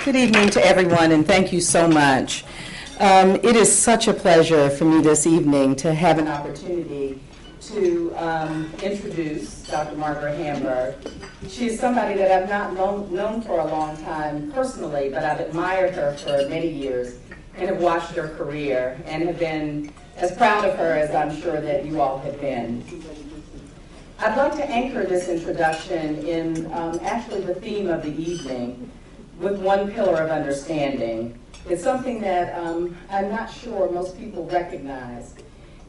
Good evening to everyone, and thank you so much. It is such a pleasure for me this evening to have an opportunity to introduce Dr. Margaret Hamburg. She is somebody that I've not known for a long time personally, but I've admired her for many years and have watched her career and have been as proud of her as I'm sure that you all have been. I'd like to anchor this introduction in actually the theme of the evening with one pillar of understanding. It's something that I'm not sure most people recognize,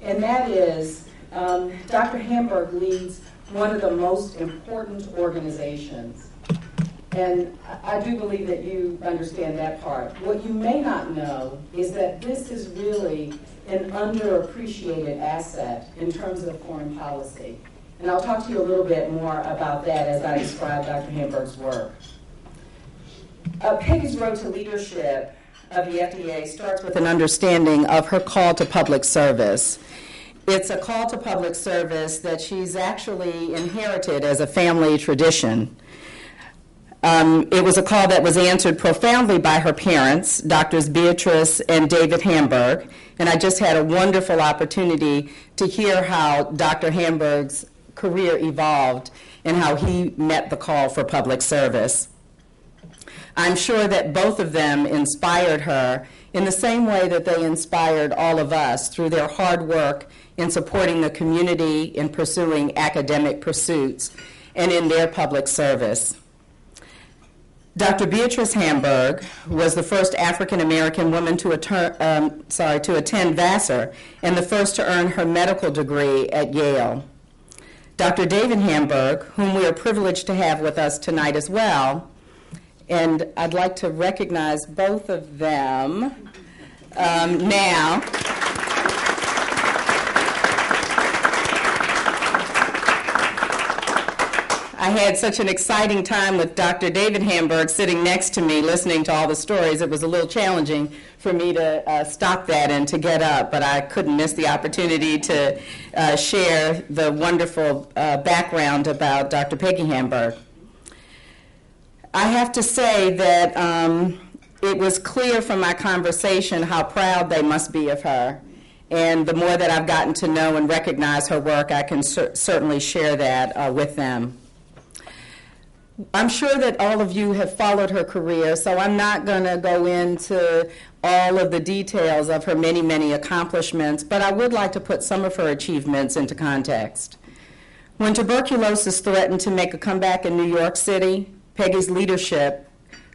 and that is Dr. Hamburg leads one of the most important organizations. And I do believe that you understand that part. What you may not know is that this is really an underappreciated asset in terms of foreign policy. And I'll talk to you a little bit more about that as I describe Dr. Hamburg's work. Peggy's road to leadership of the FDA starts with an understanding of her call to public service. It's a call to public service that she's actually inherited as a family tradition. It was a call that was answered profoundly by her parents, Drs. Beatrice and David Hamburg, and I just had a wonderful opportunity to hear how Dr. Hamburg's career evolved and how he met the call for public service. I'm sure that both of them inspired her in the same way that they inspired all of us through their hard work in supporting the community, in pursuing academic pursuits, and in their public service. Dr. Beatrice Hamburg was the first African-American woman to attend Vassar and the first to earn her medical degree at Yale. Dr. David Hamburg, whom we are privileged to have with us tonight as well, and I'd like to recognize both of them now. I had such an exciting time with Dr. David Hamburg sitting next to me listening to all the stories. It was a little challenging for me to stop that and to get up, but I couldn't miss the opportunity to share the wonderful background about Dr. Peggy Hamburg. I have to say that it was clear from my conversation how proud they must be of her. And the more that I've gotten to know and recognize her work, I can certainly share that with them. I'm sure that all of you have followed her career, so I'm not going to go into all of the details of her many, many accomplishments, but I would like to put some of her achievements into context. When tuberculosis threatened to make a comeback in New York City, Peggy's leadership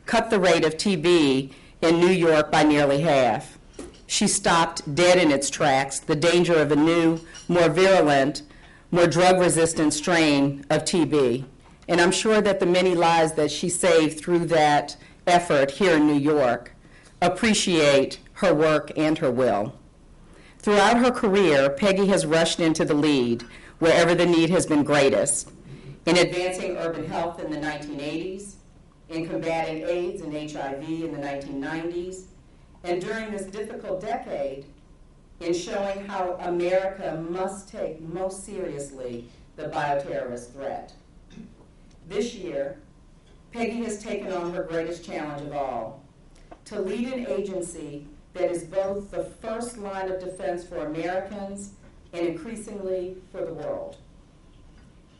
cut the rate of TB in New York by nearly half. She stopped dead in its tracks the danger of a new, more virulent, more drug-resistant strain of TB. And I'm sure that the many lives that she saved through that effort here in New York appreciate her work and her will. Throughout her career, Peggy has rushed into the lead wherever the need has been greatest. In advancing urban health in the 1980s, in combating AIDS and HIV in the 1990s, and during this difficult decade, in showing how America must take most seriously the bioterrorist threat. This year, Peggy has taken on her greatest challenge of all, to lead an agency that is both the first line of defense for Americans and increasingly for the world.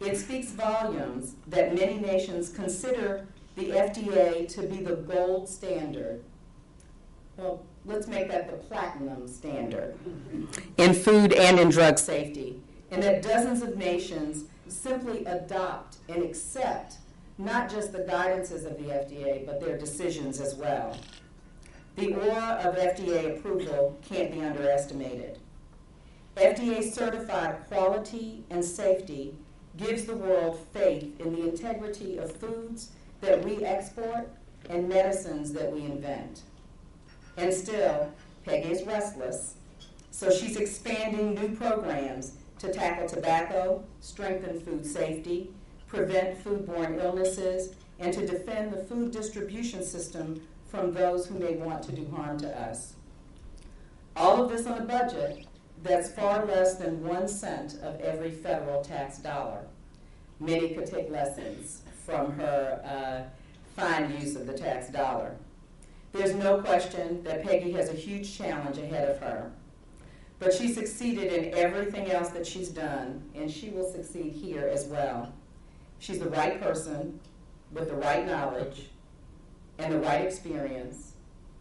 It speaks volumes that many nations consider the FDA to be the gold standard. Well, let's make that the platinum standard in food and in drug safety, and that dozens of nations simply adopt and accept not just the guidances of the FDA, but their decisions as well. The aura of FDA approval can't be underestimated. FDA-certified quality and safety gives the world faith in the integrity of foods that we export and medicines that we invent. And still, Peggy is restless, so she's expanding new programs to tackle tobacco, strengthen food safety, prevent foodborne illnesses, and to defend the food distribution system from those who may want to do harm to us. All of this on a budget that's far less than 1 cent of every federal tax dollar. Many could take lessons from her fine use of the tax dollar. There's no question that Peggy has a huge challenge ahead of her, but she succeeded in everything else that she's done, and she will succeed here as well. She's the right person with the right knowledge and the right experience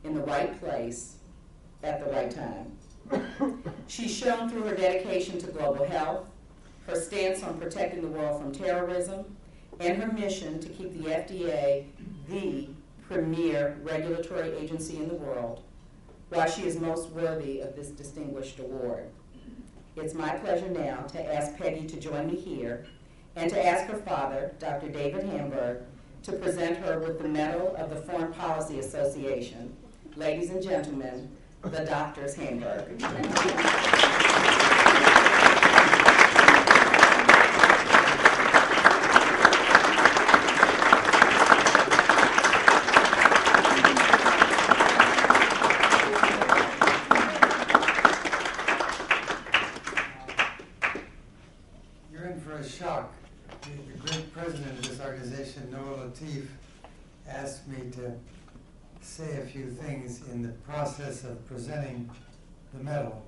in the right place at the right time. She's shown through her dedication to global health, her stance on protecting the world from terrorism, and her mission to keep the FDA the premier regulatory agency in the world, why she is most worthy of this distinguished award. It's my pleasure now to ask Peggy to join me here and to ask her father, Dr. David Hamburg, to present her with the Medal of the Foreign Policy Association. Ladies and gentlemen, the Doctors Hamburg. You're in for a shock. The great president of this organization, Noah Latif, asked me to say a few things in the process of presenting the medal.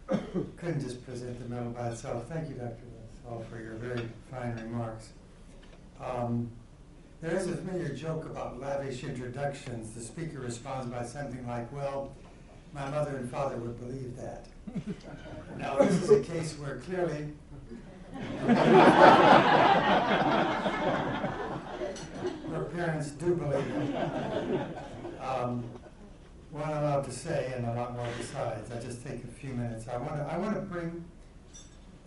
Couldn't just present the medal by itself. Thank you, Dr. Lassall, for your very fine remarks. There is a familiar joke about lavish introductions. The speaker responds by something like, well, my mother and father would believe that. Now, this is a case where clearly her parents do believe it. What I'm allowed to say, and a lot more besides. I just take a few minutes. I want to bring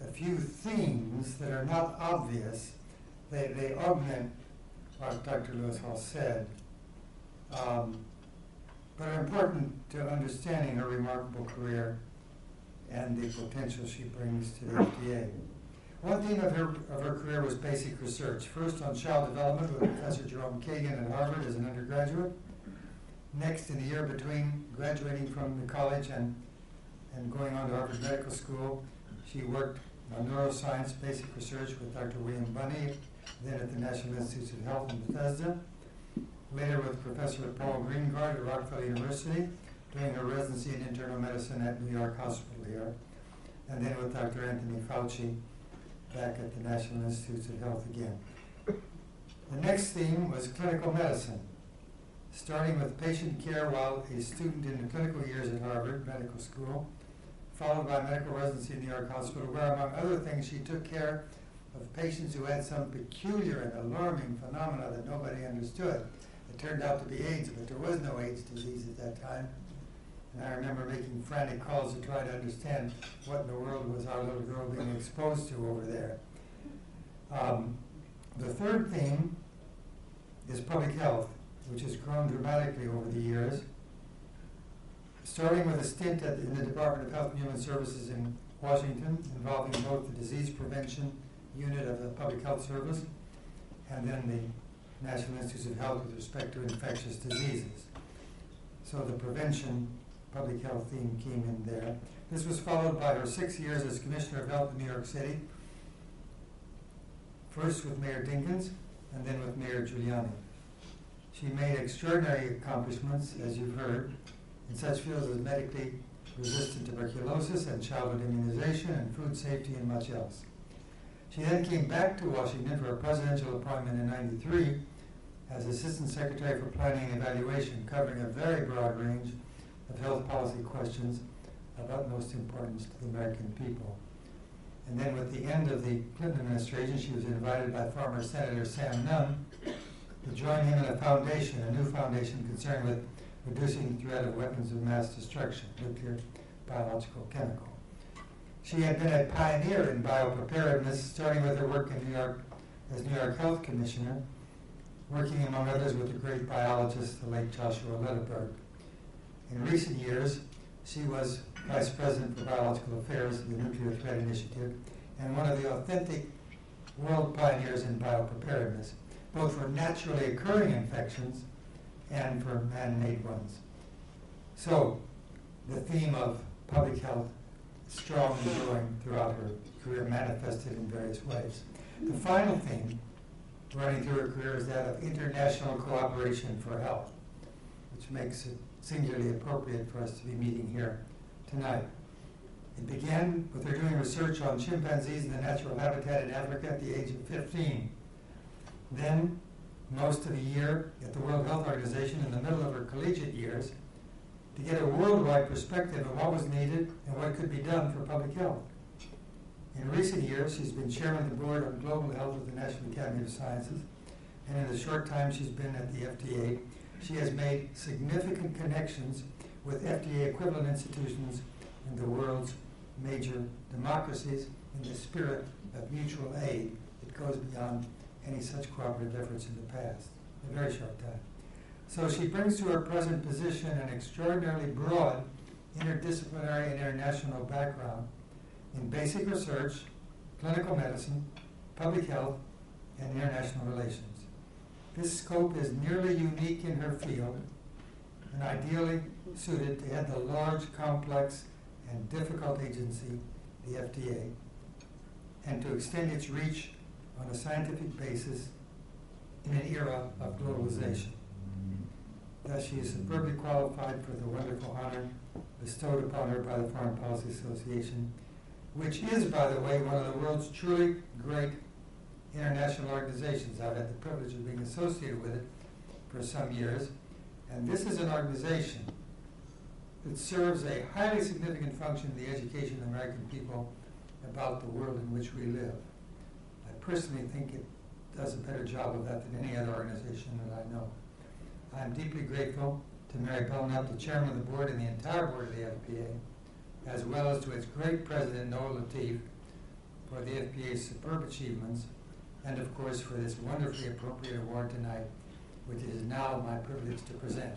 a few themes that are not obvious. They augment what Dr. Lewis Hall said, but are important to understanding her remarkable career and the potential she brings to the FDA. One theme of her career was basic research. First on child development with Professor Jerome Kagan at Harvard as an undergraduate. Next, in the year between graduating from the college and going on to Harvard Medical School, she worked on neuroscience basic research with Dr. William Bunny, then at the National Institutes of Health in Bethesda. Later with Professor Paul Greengard at Rockefeller University, doing her residency in internal medicine at New York Hospital here. And then with Dr. Anthony Fauci, back at the National Institutes of Health again. The next theme was clinical medicine, starting with patient care while a student in the clinical years at Harvard Medical School, followed by medical residency in New York Hospital, where, among other things, she took care of patients who had some peculiar and alarming phenomena that nobody understood. It turned out to be AIDS, but there was no AIDS disease at that time. And I remember making frantic calls to try to understand what in the world was our little girl being exposed to over there. The third theme is public health, which has grown dramatically over the years, starting with a stint in the Department of Health and Human Services in Washington, involving both the disease prevention unit of the Public Health Service and then the National Institutes of Health with respect to infectious diseases. So the prevention public health theme came in there. This was followed by her 6 years as Commissioner of Health in New York City, first with Mayor Dinkins and then with Mayor Giuliani. She made extraordinary accomplishments, as you've heard, in such fields as medically resistant tuberculosis and childhood immunization and food safety and much else. She then came back to Washington for a presidential appointment in '93 as Assistant Secretary for Planning and Evaluation, covering a very broad range of health policy questions of utmost importance to the American people. And then with the end of the Clinton administration, she was invited by former Senator Sam Nunn to join him in a foundation, a new foundation concerned with reducing the threat of weapons of mass destruction, nuclear, biological, chemical. She had been a pioneer in biopreparedness, starting with her work in New York as New York Health Commissioner, working among others with the great biologist, the late Joshua Lederberg. In recent years, she was Vice President for Biological Affairs of the Nuclear Threat Initiative and one of the authentic world pioneers in biopreparedness, both for naturally occurring infections and for man-made ones. So, the theme of public health is strong and growing throughout her career, manifested in various ways. The final theme running through her career is that of international cooperation for health, which makes it singularly appropriate for us to be meeting here tonight. It began with her doing research on chimpanzees in the natural habitat in Africa at the age of 15. Then, most of the year at the World Health Organization in the middle of her collegiate years to get a worldwide perspective of what was needed and what could be done for public health. In recent years, she's been chairman of the board on global health of the National Academy of Sciences, and in the short time she's been at the FDA, she has made significant connections with FDA equivalent institutions in the world's major democracies in the spirit of mutual aid that goes beyond any such cooperative efforts in the past, a very short time. So she brings to her present position an extraordinarily broad interdisciplinary and international background in basic research, clinical medicine, public health, and international relations. This scope is nearly unique in her field and ideally suited to head the large, complex, and difficult agency, the FDA, and to extend its reach on a scientific basis in an era of globalization. Thus, she is superbly qualified for the wonderful honor bestowed upon her by the Foreign Policy Association, which is, by the way, one of the world's truly great international organizations. I've had the privilege of being associated with it for some years, and this is an organization that serves a highly significant function in the education of the American people about the world in which we live. I personally think it does a better job of that than any other organization that I know. I'm deeply grateful to Mary Belknap, the chairman of the board and the entire board of the FPA, as well as to its great president, Noel Latif, for the FPA's superb achievements, and of course for this wonderfully appropriate award tonight, which it is now my privilege to present.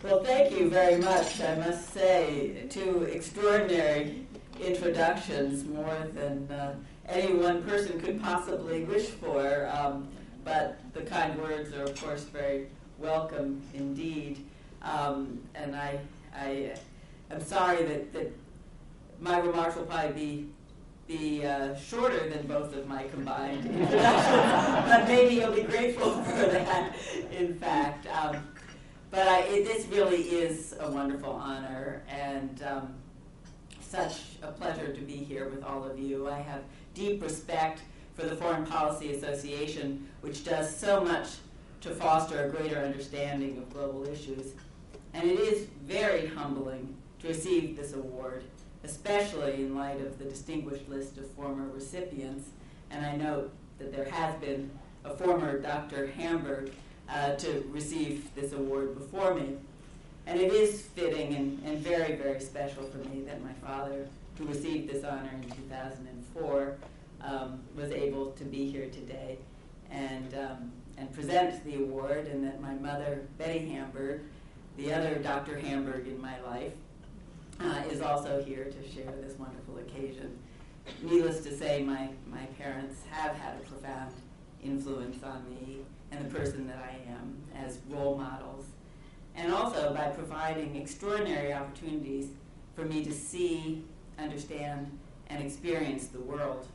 Well, thank you very much. I must say, two extraordinary introductions, more than any one person could possibly wish for, but the kind words are, of course, very welcome indeed. And I am sorry that my remarks will probably be shorter than both of my combined introductions, but maybe you'll be grateful for that, in fact. But this really is a wonderful honor, and such a pleasure to be here with all of you. I have deep respect for the Foreign Policy Association, which does so much to foster a greater understanding of global issues. And it is very humbling to receive this award, especially in light of the distinguished list of former recipients. And I note that there has been a former Dr. Hamburg to receive this award before me. And it is fitting and very, very special for me that my father, who received this honor in 2004, was able to be here today and present the award, and that my mother, Betty Hamburg, the other Dr. Hamburg in my life, is also here to share this wonderful occasion. Needless to say, my parents have had a profound influence on me and the person that I am as role models, and also by providing extraordinary opportunities for me to see, understand, and experience the world.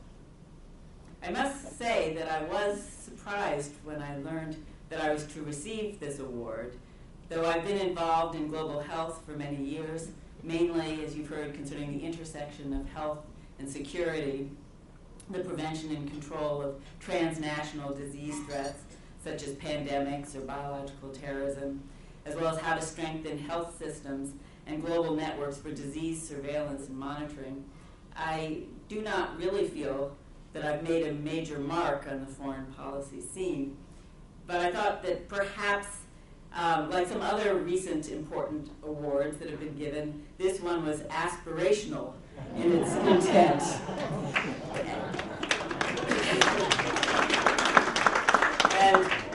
I must say that I was surprised when I learned that I was to receive this award, though I've been involved in global health for many years, mainly, as you've heard, concerning the intersection of health and security, the prevention and control of transnational disease threats, such as pandemics or biological terrorism, as well as how to strengthen health systems and global networks for disease surveillance and monitoring. I do not really feel that I've made a major mark on the foreign policy scene, but I thought that perhaps, like some other recent important awards that have been given, this one was aspirational in its intent.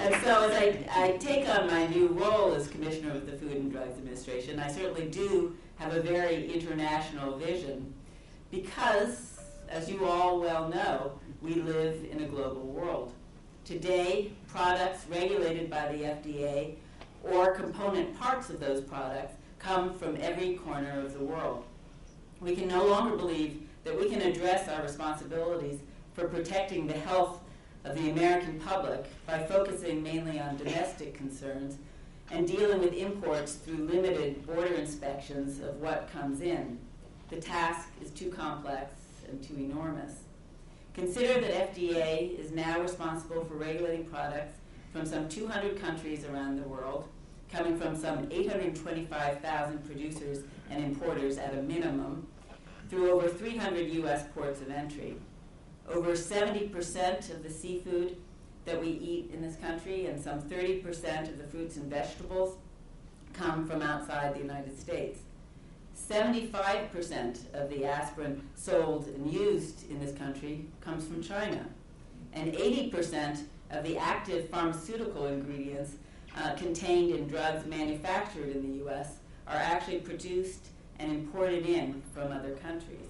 And And so as I take on my new role as Commissioner of the Food and Drugs Administration, I certainly do have a very international vision because, as you all well know, we live in a global world. Today, products regulated by the FDA or component parts of those products come from every corner of the world. We can no longer believe that we can address our responsibilities for protecting the health of the American public by focusing mainly on domestic concerns and dealing with imports through limited border inspections of what comes in. The task is too complex and too enormous. Consider that FDA is now responsible for regulating products from some 200 countries around the world, coming from some 825,000 producers and importers at a minimum, through over 300 U.S. ports of entry. Over 70% of the seafood that we eat in this country and some 30% of the fruits and vegetables come from outside the United States. 75% of the aspirin sold and used in this country comes from China. And 80% of the active pharmaceutical ingredients contained in drugs manufactured in the U.S. are actually produced and imported in from other countries.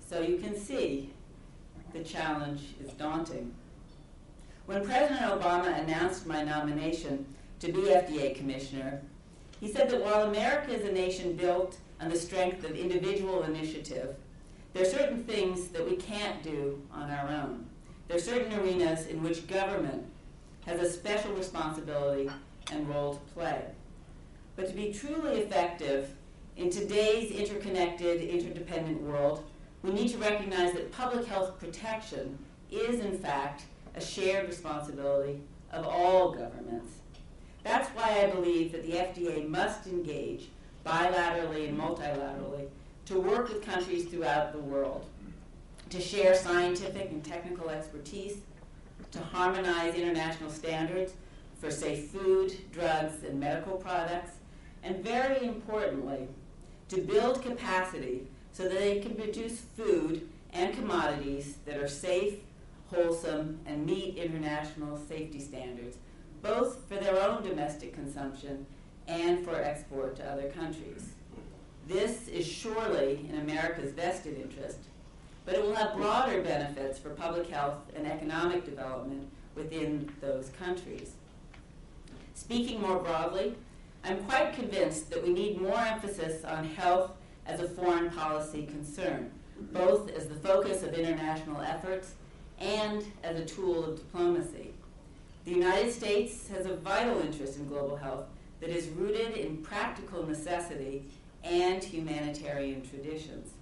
So you can see the challenge is daunting. When President Obama announced my nomination to be FDA Commissioner, he said that while America is a nation built on the strength of individual initiative, there are certain things that we can't do on our own. There are certain arenas in which government has a special responsibility and role to play. But to be truly effective in today's interconnected, interdependent world, we need to recognize that public health protection is, in fact, a shared responsibility of all governments. That's why I believe that the FDA must engage bilaterally and multilaterally to work with countries throughout the world, to share scientific and technical expertise, to harmonize international standards for safe food, drugs, and medical products, and very importantly, to build capacity so that they can produce food and commodities that are safe, wholesome, and meet international safety standards, both for their own domestic consumption and for export to other countries. This is surely in America's vested interest, but it will have broader benefits for public health and economic development within those countries. Speaking more broadly, I'm quite convinced that we need more emphasis on health as a foreign policy concern, both as the focus of international efforts and as a tool of diplomacy. The United States has a vital interest in global health that is rooted in practical necessity and humanitarian traditions.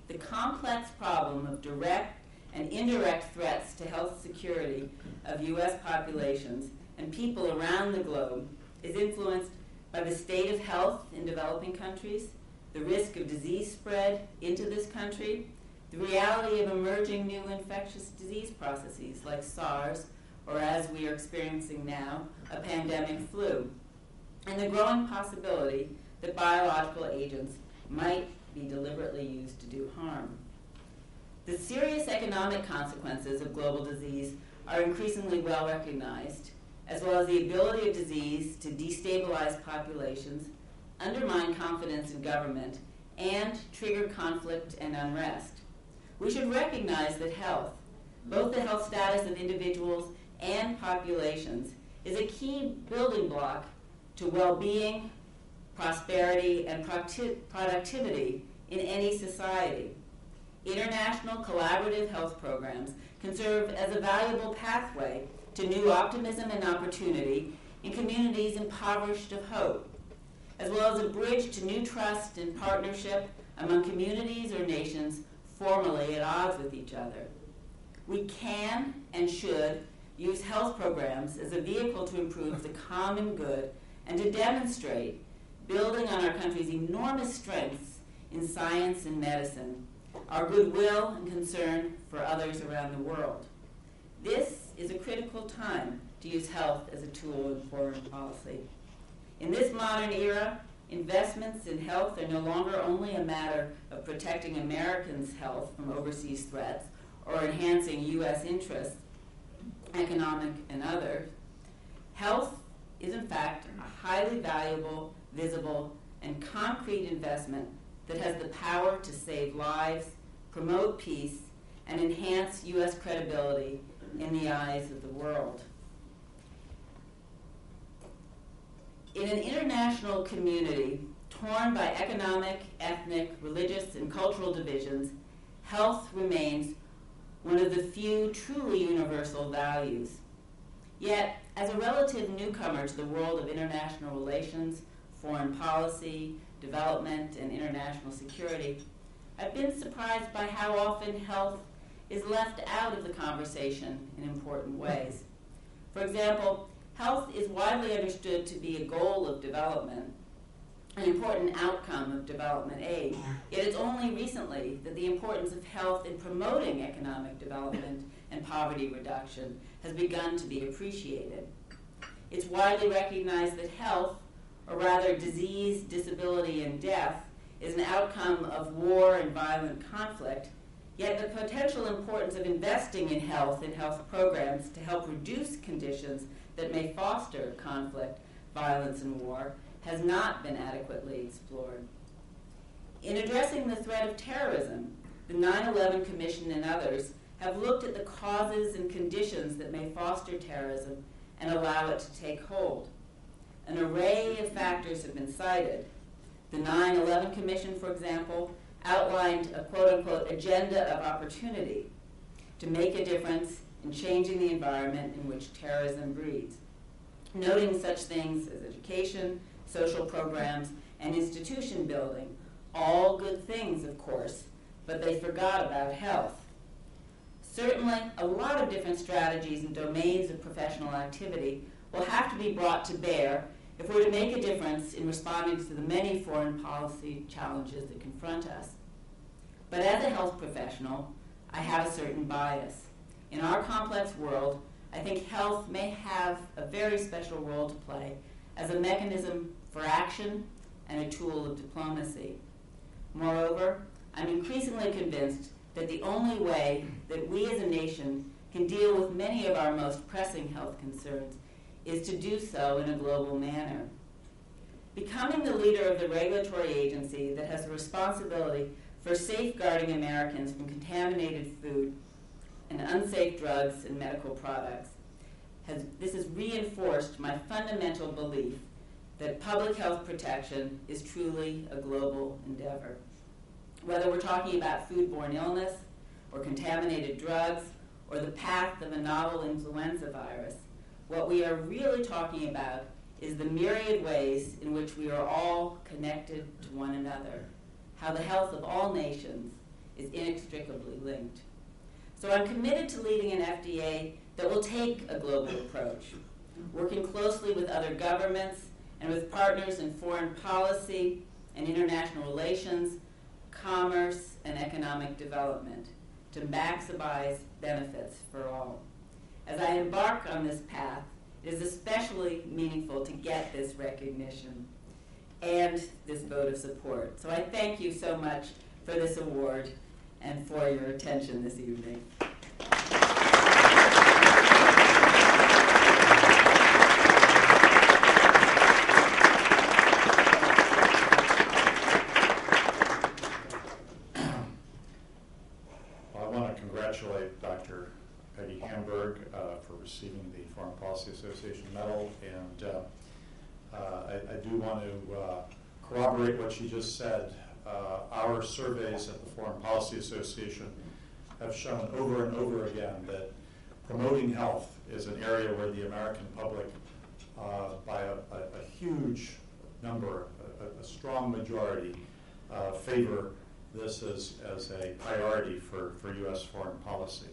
The complex problem of direct and indirect threats to health security of U.S. populations and people around the globe is influenced by the state of health in developing countries, the risk of disease spread into this country, the reality of emerging new infectious disease processes like SARS, or as we are experiencing now, a pandemic flu, and the growing possibility that biological agents might be deliberately used to do harm. The serious economic consequences of global disease are increasingly well recognized, as well as the ability of disease to destabilize populations, undermine confidence in government, and trigger conflict and unrest. We should recognize that health, both the health status of individuals and populations, is a key building block to well-being, prosperity, and productivity in any society. International collaborative health programs can serve as a valuable pathway to new optimism and opportunity in communities impoverished of hope, as well as a bridge to new trust and partnership among communities or nations formerly at odds with each other. We can and should use health programs as a vehicle to improve the common good and to demonstrate, building on our country's enormous strengths in science and medicine, our goodwill and concern for others around the world. This is a critical time to use health as a tool in foreign policy. In this modern era, investments in health are no longer only a matter of protecting Americans' health from overseas threats or enhancing U.S. interests, economic and others. Health is, in fact, a highly valuable, visible, and concrete investment that has the power to save lives, promote peace, and enhance U.S. credibility in the eyes of the world. In an international community torn by economic, ethnic, religious, and cultural divisions, health remains one of the few truly universal values. Yet, as a relative newcomer to the world of international relations, foreign policy, development, and international security, I've been surprised by how often health is left out of the conversation in important ways. For example, health is widely understood to be a goal of development, an important outcome of development aid, yet it's only recently that the importance of health in promoting economic development and poverty reduction has begun to be appreciated. It's widely recognized that health, or rather disease, disability, and death, is an outcome of war and violent conflict, yet the potential importance of investing in health and health programs to help reduce conditions that may foster conflict, violence, and war has not been adequately explored. In addressing the threat of terrorism, the 9/11 Commission and others have looked at the causes and conditions that may foster terrorism and allow it to take hold. An array of factors have been cited. The 9/11 Commission, for example, outlined a quote-unquote agenda of opportunity to make a difference in changing the environment in which terrorism breeds, noting such things as education, social programs, and institution building, all good things, of course, but they forgot about health. Certainly, a lot of different strategies and domains of professional activity will have to be brought to bear if we're to make a difference in responding to the many foreign policy challenges that confront us. But as a health professional, I have a certain bias. In our complex world, I think health may have a very special role to play as a mechanism for action and a tool of diplomacy. Moreover, I'm increasingly convinced that the only way that we as a nation can deal with many of our most pressing health concerns is to do so in a global manner. Becoming the leader of the regulatory agency that has a responsibility for safeguarding Americans from contaminated food and unsafe drugs and medical products, this has reinforced my fundamental belief that public health protection is truly a global endeavor. Whether we're talking about foodborne illness or contaminated drugs or the path of a novel influenza virus, what we are really talking about is the myriad ways in which we are all connected to one another, how the health of all nations is inextricably linked. So I'm committed to leading an FDA that will take a global approach, working closely with other governments and with partners in foreign policy and international relations, commerce, and economic development to maximize benefits for all. As I embark on this path, it is especially meaningful to get this recognition and this vote of support. So I thank you so much for this award and for your attention this evening. Congratulate Dr. Peggy Hamburg for receiving the Foreign Policy Association Medal, and I do want to corroborate what she just said. Our surveys at the Foreign Policy Association have shown over and over again that promoting health is an area where the American public, by a huge number, a strong majority, favor this as a priority for U.S. foreign policy.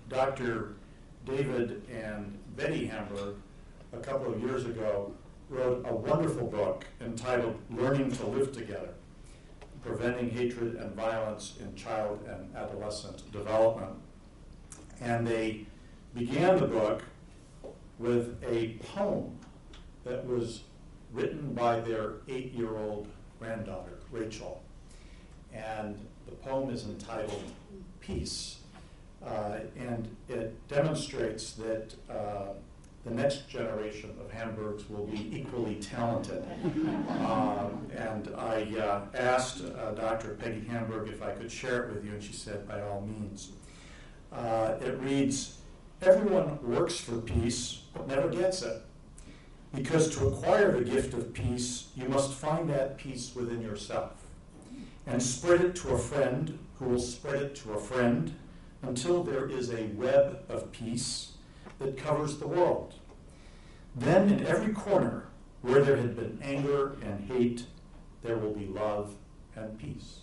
Dr. David and Betty Hamburg, a couple of years ago, wrote a wonderful book entitled Learning to Live Together, Preventing Hatred and Violence in Child and Adolescent Development. And they began the book with a poem that was written by their 8-year-old granddaughter, Rachel. And The poem is entitled Peace, and it demonstrates that the next generation of Hamburgs will be equally talented. And I asked Dr. Peggy Hamburg if I could share it with you, and she said, by all means. It reads, "Everyone works for peace, but never gets it. Because to acquire the gift of peace, you must find that peace within yourself and spread it to a friend who will spread it to a friend until there is a web of peace that covers the world. Then in every corner where there had been anger and hate, there will be love and peace."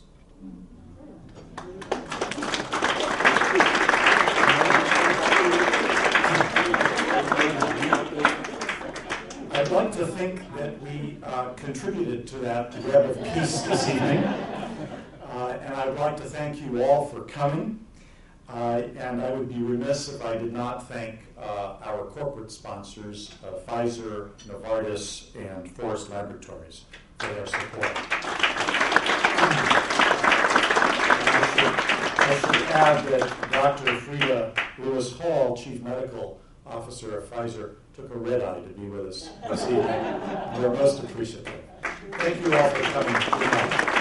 I'd like to think that we contributed to that web of peace this evening. And I would like to thank you all for coming. And I would be remiss if I did not thank our corporate sponsors, Pfizer, Novartis, and Forest Laboratories, for their support. I should add that Dr. Frida Lewis Hall, Chief Medical Officer of Pfizer, took a red eye to be with us this evening. We're most appreciative. Thank you all for coming. Good night.